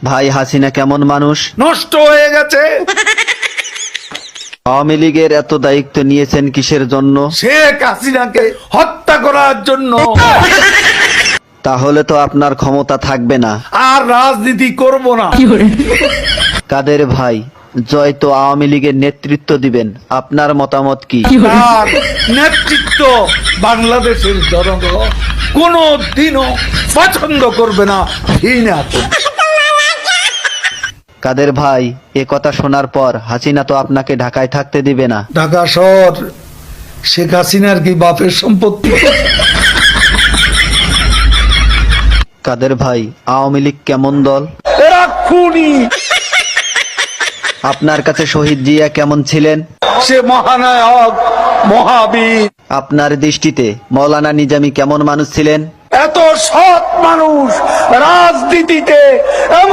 ভাই হাসিনা কেমন মানুষ? নষ্ট হয়ে গেছে। আওয়ামী লীগের এত দায়িত্ব নিয়েছেন কিসের জন্য? শেখ হাসিনাকে হত্যা করার জন্য। তাহলে তো আপনার ক্ষমতা থাকবে না। আর রাজনীতি করব না। কাদের ভাই, জয় তো আওয়ামী লীগের নেতৃত্ব দিবেন, আপনার মতামত কি? তার নেতৃত্ব বাংলাদেশের জনগণ কোনো দিনও পছন্দ করবে না, ঘৃণা করবে। কাদের ভাই, এ কথা শোনার পর হাসিনা তো আপনাকে ঢাকায় থাকতে দিবে না। ঢাকা শহর শেখ হাসিনার কি বাপের সম্পত্তি? কাদের ভাই, আওয়ামী লীগ কেমন দল? এরা খুনি। আপনার কাছে শহীদ জিয়া কেমন ছিলেন? সে মহানায়ক, মহাবীর। আপনার দৃষ্টিতে মৌলানা নিজামী কেমন মানুষ ছিলেন? এত সৎ মানুষ রাজনীতিতে এমন